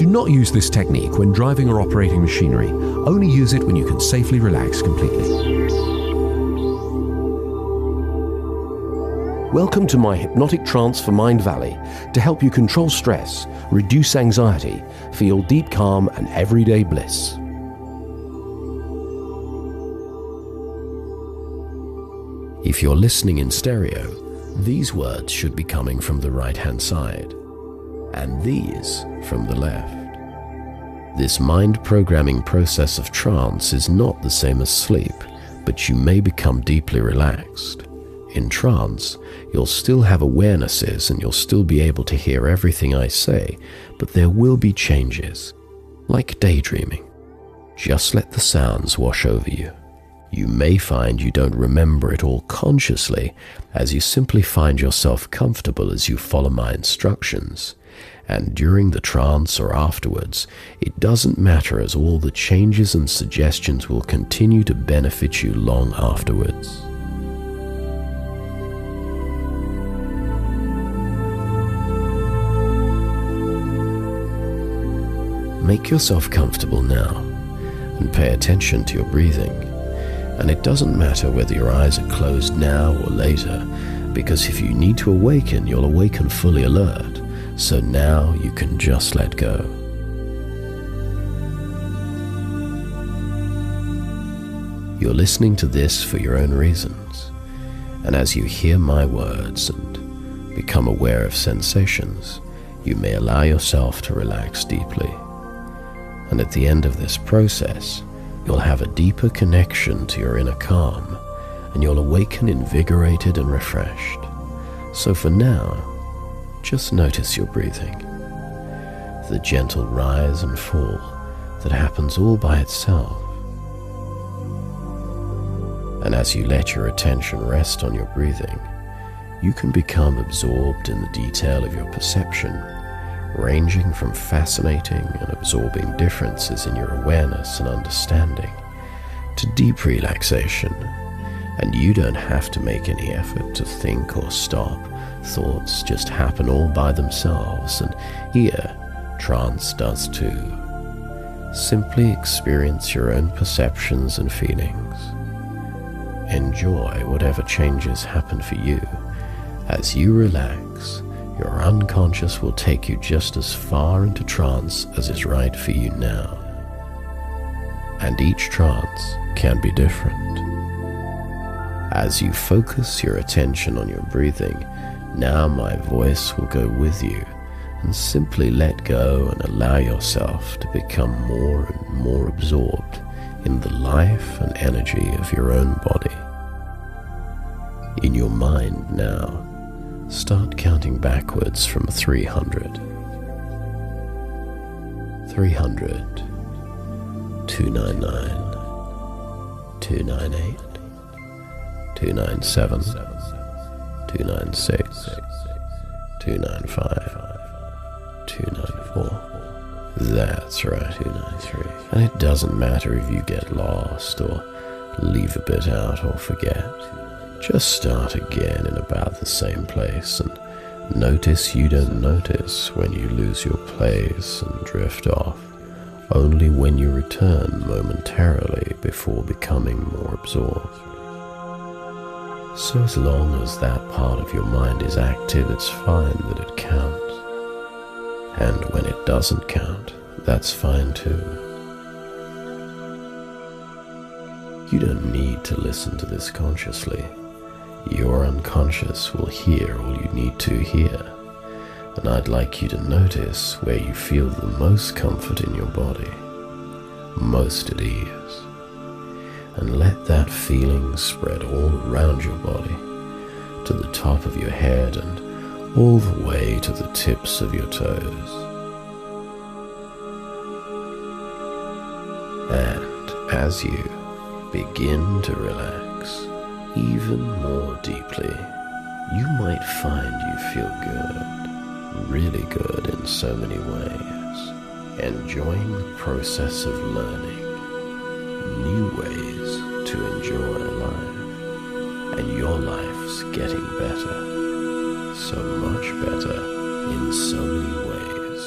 Do not use this technique when driving or operating machinery. Only use it when you can safely relax completely. Welcome to my Hypnotic Trance for Mind Valley to help you control stress, reduce anxiety, feel deep calm and everyday bliss. If you're listening in stereo, these words should be coming from the right-hand side, and these from the left. This mind programming process of trance is not the same as sleep, but you may become deeply relaxed. In trance, you'll still have awarenesses and you'll still be able to hear everything I say, but there will be changes, like daydreaming. Just let the sounds wash over you. You may find you don't remember it all consciously, as you simply find yourself comfortable as you follow my instructions. And during the trance or afterwards, it doesn't matter, as all the changes and suggestions will continue to benefit you long afterwards. Make yourself comfortable now and pay attention to your breathing. And it doesn't matter whether your eyes are closed now or later, because if you need to awaken, you'll awaken fully alert. So now you can just let go. You're listening to this for your own reasons. And as you hear my words and become aware of sensations, you may allow yourself to relax deeply. And at the end of this process, you'll have a deeper connection to your inner calm, and you'll awaken invigorated and refreshed. So for now, just notice your breathing, the gentle rise and fall that happens all by itself. And as you let your attention rest on your breathing, you can become absorbed in the detail of your perception, ranging from fascinating and absorbing differences in your awareness and understanding to deep relaxation. And you don't have to make any effort to think or stop. Thoughts just happen all by themselves, and here, trance does too. Simply experience your own perceptions and feelings. Enjoy whatever changes happen for you. As you relax, your unconscious will take you just as far into trance as is right for you now. And each trance can be different. As you focus your attention on your breathing, now my voice will go with you, and simply let go and allow yourself to become more and more absorbed in the life and energy of your own body. In your mind now, start counting backwards from 300. 300, 299, 298, 297, 296, 295, 294. That's right, 293. And it doesn't matter if you get lost or leave a bit out or forget. Just start again in about the same place and notice you don't notice when you lose your place and drift off, only when you return momentarily before becoming more absorbed. So as long as that part of your mind is active, it's fine that it counts. And when it doesn't count, that's fine too. You don't need to listen to this consciously. Your unconscious will hear all you need to hear, and I'd like you to notice where you feel the most comfort in your body, most at ease, and let that feeling spread all around your body, to the top of your head and all the way to the tips of your toes. And as you begin to relax even more deeply, you might find you feel good, really good in so many ways, enjoying the process of learning new ways to enjoy life, and your life's getting better, so much better in so many ways.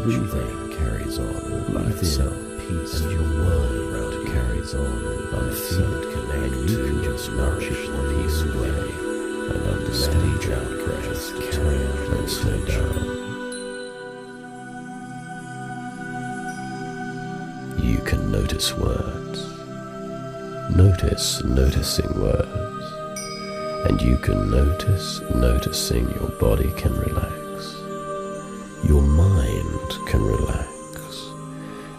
breathing carries on all by itself, peace, and your world around you carries on unfelt, connected. You can just nourish it the peace way and understand your breath carry on and slow down. You can notice words, noticing words, and you can noticing your body can relax, your mind can relax,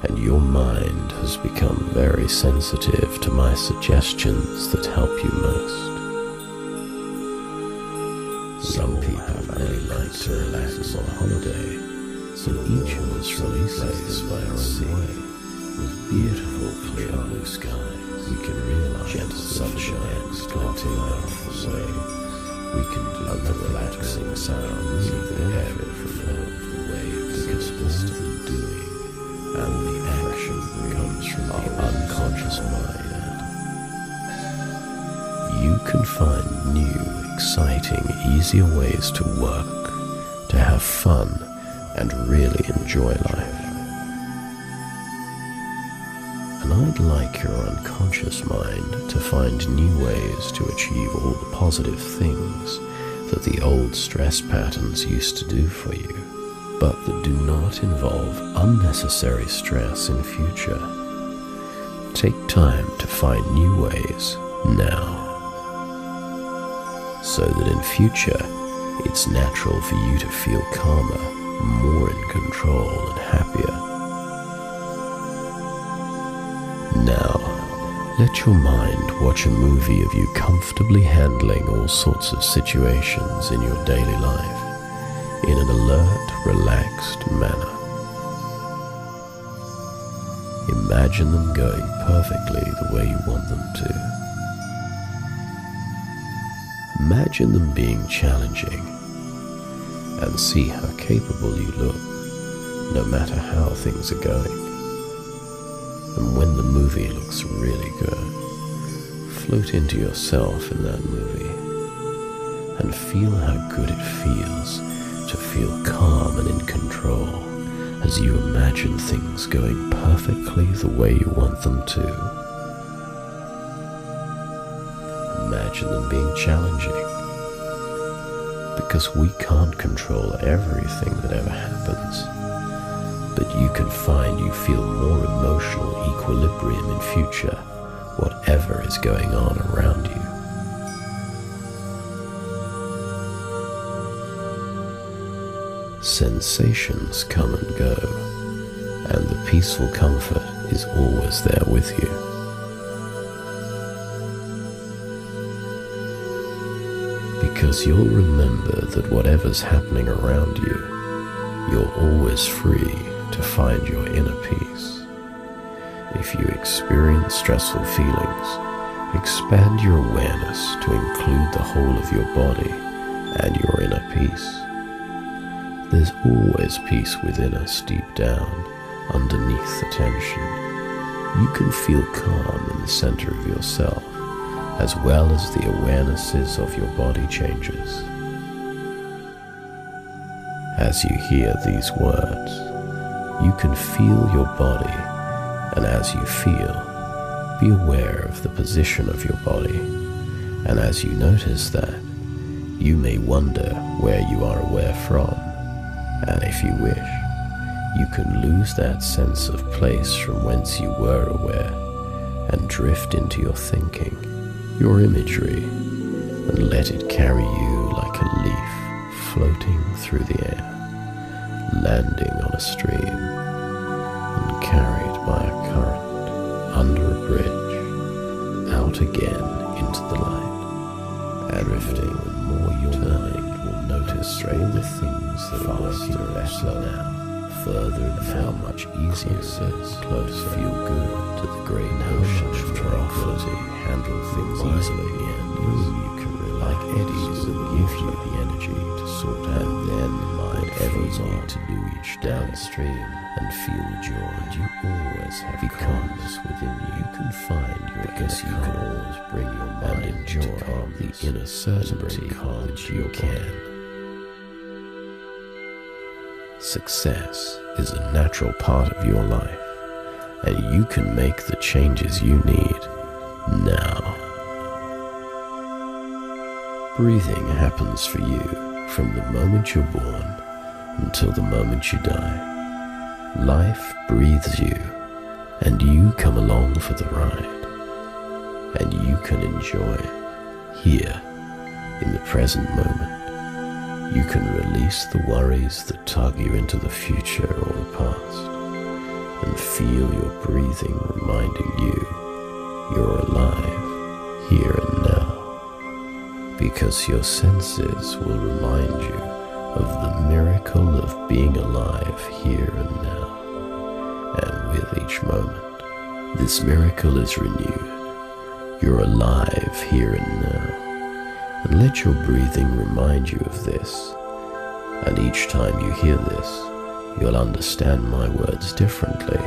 and your mind has become very sensitive to my suggestions that help you most. Some people really like to relax on holiday, so each of us releases by our own way. With beautiful clear blue skies, we can realize gentle sunshine glinting off the way. We can do the relaxing sounds of the ebb and flow of the waves, because all the doing and the action comes from the unconscious mind. You can find new, exciting, easier ways to work, to have fun, and really enjoy life. And I'd like your unconscious mind to find new ways to achieve all the positive things that the old stress patterns used to do for you, but that do not involve unnecessary stress in future. Take time to find new ways now, so that in future it's natural for you to feel calmer, more in control and happier. Now, let your mind watch a movie of you comfortably handling all sorts of situations in your daily life in an alert, relaxed manner. Imagine them going perfectly the way you want them to. Imagine them being challenging, and see how capable you look, no matter how things are going. And when the movie looks really good, float into yourself in that movie, and feel how good it feels to feel calm and in control as you imagine things going perfectly the way you want them to. Imagine them being challenging, because we can't control everything that ever happens, but you can find you feel more emotional equilibrium in future, whatever is going on around you. Sensations come and go, and the peaceful comfort is always there with you. Because you'll remember that whatever's happening around you, you're always free to find your inner peace. If you experience stressful feelings, expand your awareness to include the whole of your body and your inner peace. There's always peace within us deep down, underneath the tension. You can feel calm in the center of yourself, as well as the awarenesses of your body changes. As you hear these words, you can feel your body, and as you feel, be aware of the position of your body, and as you notice that, you may wonder where you are aware from, and if you wish, you can lose that sense of place from whence you were aware, and drift into your thinking, your imagery, and let it carry you like a leaf floating through the air, landing on a stream, and carried by a current under a bridge, out again into the light, and drifting the more your mind will notice all the things that are working better now, further and how much easier it is, closer, feel good to the great notion of tranquility, handle things easily, and you can relax, like eddies that give you the energy to sort out, and then whatever you need to do each downstream, and feel the joy. And you always have calmness within you. You can find your because you can always bring your mind and enjoy to calm the inner certainty that you can. Success is a natural part of your life, and you can make the changes you need now. Breathing happens for you from the moment you're born until the moment you die. Life breathes you, and you come along for the ride, and you can enjoy here in the present moment. You can release the worries that tug you into the future or the past, and feel your breathing reminding you you're alive here and now, because your senses will remind you of the miracle of being alive here and now. And with each moment, this miracle is renewed. You're alive here and now. And let your breathing remind you of this. And each time you hear this, you'll understand my words differently.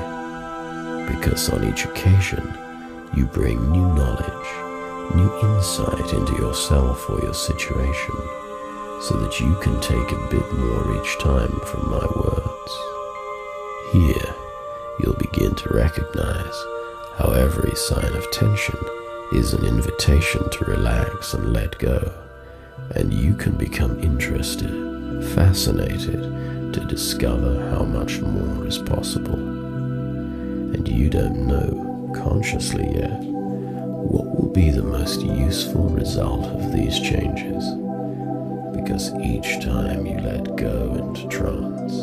Because on each occasion, you bring new knowledge, new insight into yourself or your situation, so that you can take a bit more each time from my words. Here, you'll begin to recognize how every sign of tension is an invitation to relax and let go, and you can become interested, fascinated to discover how much more is possible. And you don't know consciously yet what will be the most useful result of these changes, because each time you let go into trance,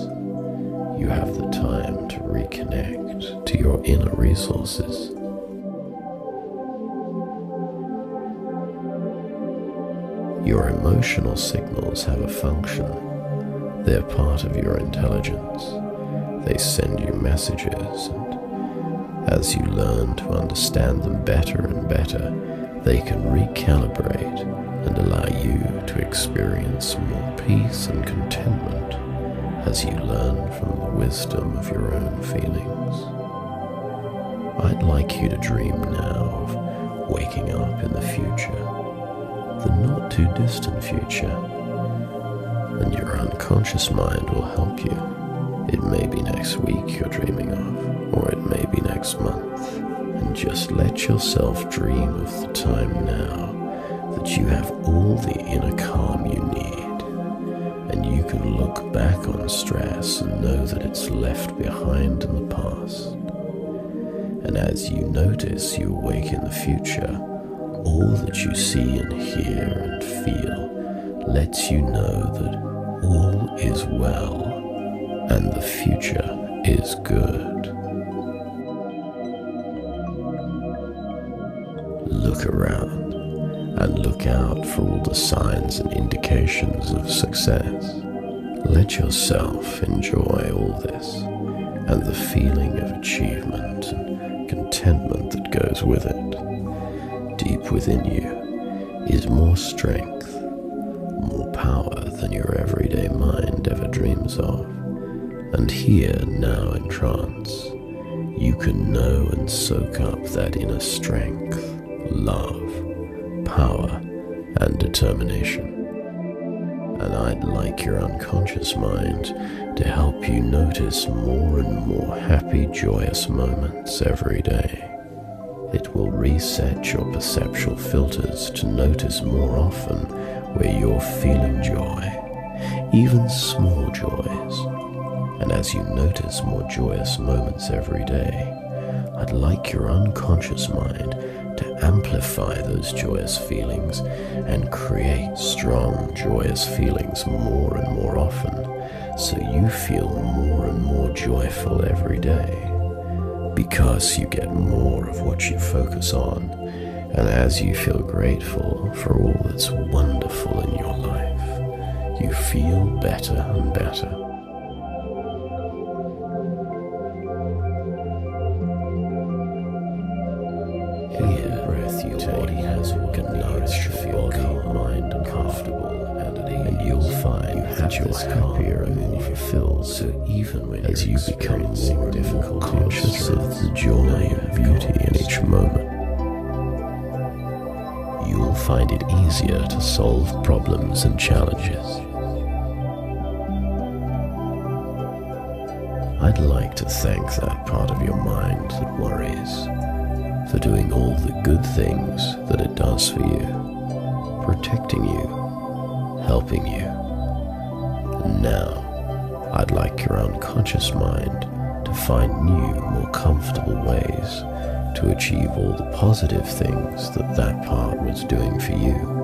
you have the time to reconnect to your inner resources. Your emotional signals have a function. They're part of your intelligence. They send you messages, and as you learn to understand them better and better, they can recalibrate and allow you to experience more peace and contentment as you learn from the wisdom of your own feelings. I'd like you to dream now of waking up in the future, the not too distant future, and your unconscious mind will help you. It may be next week you're dreaming of, or it may be next month, and just let yourself dream of the time now that you have all the inner calm you need, and you can look back on stress and know that it's left behind in the past. And as you notice you awake in the future, all that you see and hear and feel lets you know that all is well and the future is good. Look around and look out for all the signs and indications of success. Let yourself enjoy all this and the feeling of achievement and contentment that goes with it. Deep within you is more strength, more power than your everyday mind ever dreams of. And here, now in trance, you can know and soak up that inner strength, love, power, and determination. And I'd like your unconscious mind to help you notice more and more happy, joyous moments every day. It will reset your perceptual filters to notice more often where you're feeling joy, even small joys. And as you notice more joyous moments every day, I'd like your unconscious mind to amplify those joyous feelings and create strong, joyous feelings more and more often, so you feel more and more joyful every day. Because you get more of what you focus on, and as you feel grateful for all that's wonderful in your life, you feel better and better. Here, breath your body has organized to feel calm, mind, and comfortable, and you'll find that you're happier and more fulfilled. So even when as you become more and more conscious of the joy and beauty in each moment, you'll find it easier to solve problems and challenges. I'd like to thank that part of your mind that worries for doing all the good things that it does for you, protecting you, helping you. And now, I'd like your unconscious mind to find new, more comfortable ways to achieve all the positive things that that part was doing for you.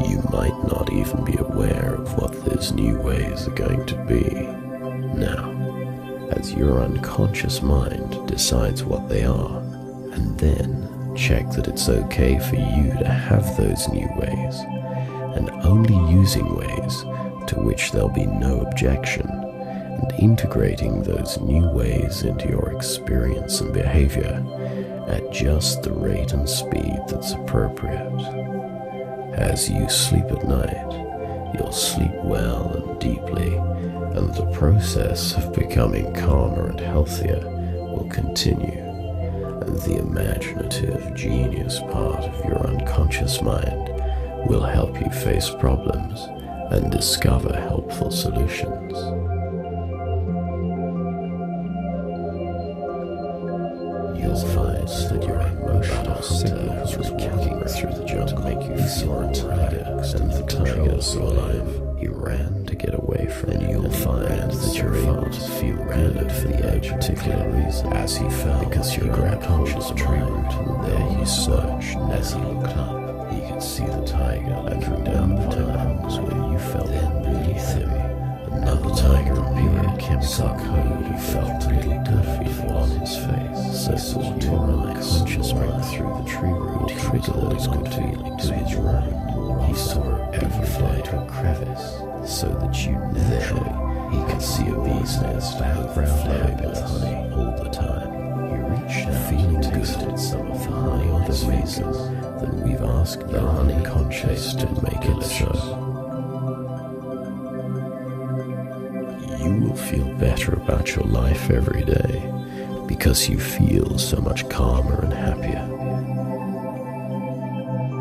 You might not even be aware of what those new ways are going to be now, as your unconscious mind decides what they are, and then check that it's okay for you to have those new ways, and only using ways to which there'll be no objection, and integrating those new ways into your experience and behavior at just the rate and speed that's appropriate. As you sleep at night, you'll sleep well and deeply, and the process of becoming calmer and healthier will continue, and the imaginative genius part of your unconscious mind will help you face problems and discover helpful solutions. You'll find that your emotional signals are walking through the jungle to make you feel a tiger, and the tiger saw life. He ran to get away from it, and you'll find that you're able to feel good for the particular reason, as he fell, because you're unconscious mind, and there he searched. As he looked up, he could see the tiger looking down the times where you felt beneath him. Another tiger appeared, chemical code, he felt really good feel on his face. So your unconscious mind through the tree root triggered those good feelings to his right. He saw it every fly to a crevice, so that you naturally he could see a bee's nest overflowing with honey all the time. He reached out feeling and tasted some of the honey on other reasons than we've asked your unconscious to make it so. You will feel better about your life every day because you feel so much calmer and happier.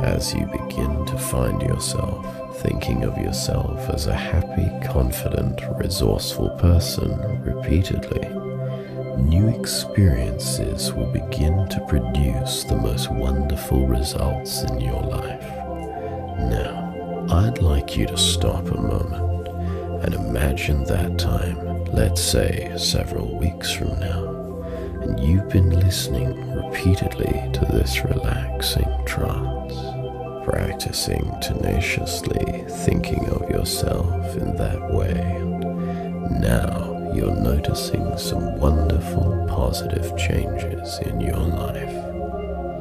As you begin to find yourself thinking of yourself as a happy, confident, resourceful person repeatedly, new experiences will begin to produce the most wonderful results in your life. Now, I'd like you to stop a moment and imagine that time, let's say several weeks from now, and you've been listening repeatedly to this relaxing trance, practicing tenaciously thinking of yourself in that way, and now you're noticing some wonderful positive changes in your life.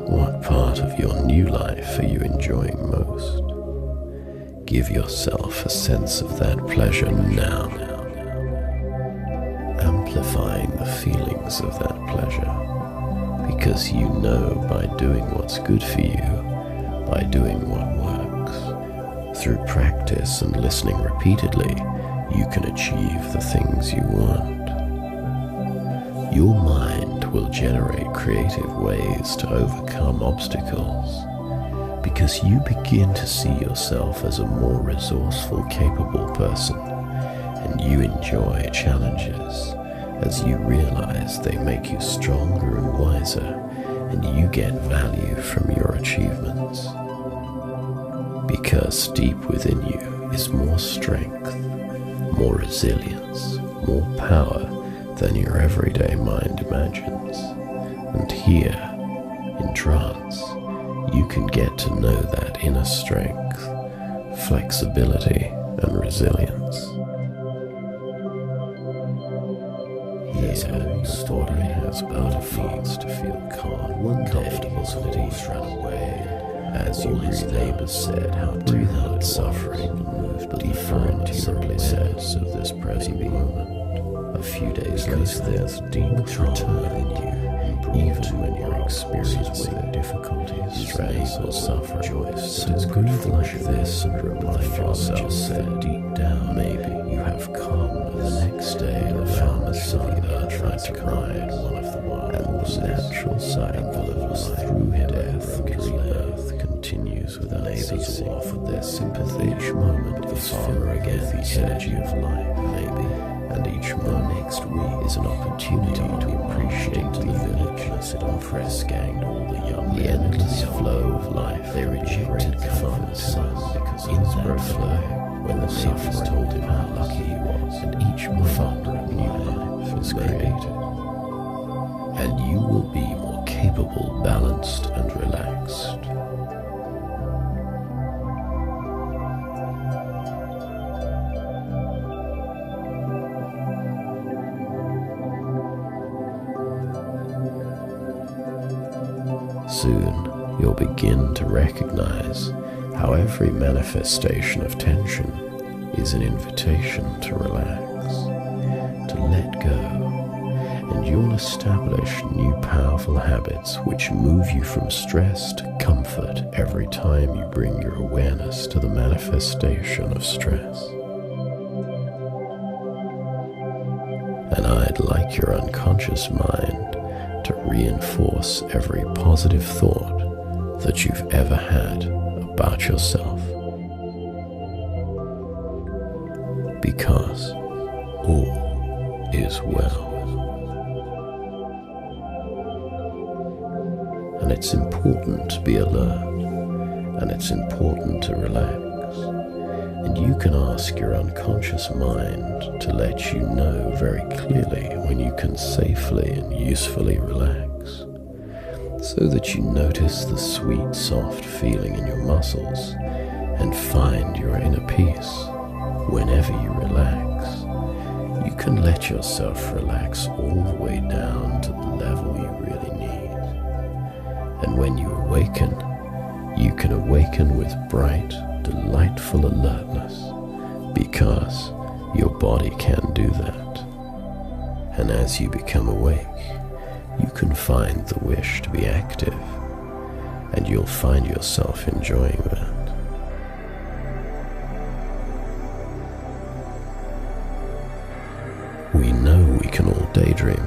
What part of your new life are you enjoying most? Give yourself a sense of that pleasure now, amplifying the feelings of that pleasure, because you know by doing what's good for you, by doing what works, through practice and listening repeatedly, you can achieve the things you want. Your mind will generate creative ways to overcome obstacles, because you begin to see yourself as a more resourceful, capable person, and you enjoy challenges as you realize they make you stronger and wiser, and you get value from your achievements. Because deep within you is more strength, more resilience, more power than your everyday mind imagines. And here, in trance, you can get to know that inner strength, flexibility, and resilience. Here, your body has what it needs to feel calm, comfortable, and at ease run away. As you breathe, neighbors said, how breathe out suffering and move deeper into your awareness of this present moment. A few days later, there's deep return within you, even when you're experiencing difficulties, stress, or suffering. So breathe like this and remind yourself that deep down, maybe you have calmness. The next day, the farmers of the earth tried to ride one of the wild, and the natural cycle of life through death and rebirth continues without ceasing. ceasing offered their sympathy. Each moment is far again the energy of life, maybe, and each moment next week is an opportunity to appreciate the villageness it impressed gained all the young. The endless flow of life. They rejected the father's son because in that flow, when the sufferer told him how lucky he was, and each moment of new life is created, and you will be more capable, balanced, and relaxed. Soon, you'll begin to recognize how every manifestation of tension is an invitation to relax, to let go, and you'll establish new powerful habits which move you from stress to comfort every time you bring your awareness to the manifestation of stress. And I'd like your unconscious mind to reinforce every positive thought that you've ever had about yourself. Because all is well. And it's important to be alert, and it's important to relax. And you can ask your unconscious mind to let you know very clearly when you can safely and usefully relax, so that you notice the sweet, soft feeling in your muscles and find your inner peace. Whenever you relax, you can let yourself relax all the way down to the level you really need. And when you awaken, you can awaken with bright, delightful alertness, because your body can do that. And as you become awake, you can find the wish to be active, and you'll find yourself enjoying that. We know we can all daydream,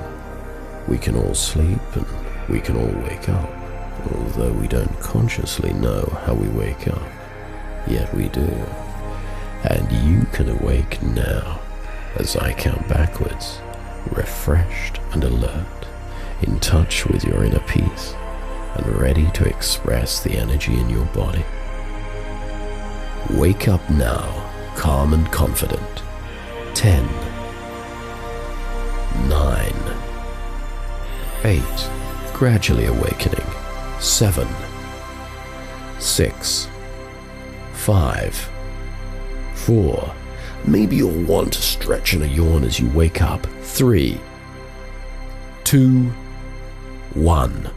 we can all sleep, and we can all wake up, although we don't consciously know how we wake up. Yet we do. And you can awake now as I count backwards, refreshed and alert, in touch with your inner peace, and ready to express the energy in your body. Wake up now, calm and confident. 10, 9, 8, gradually awakening. 7, 6, 5, 4. Maybe you'll want to stretch and a yawn as you wake up. 3, 2, 1.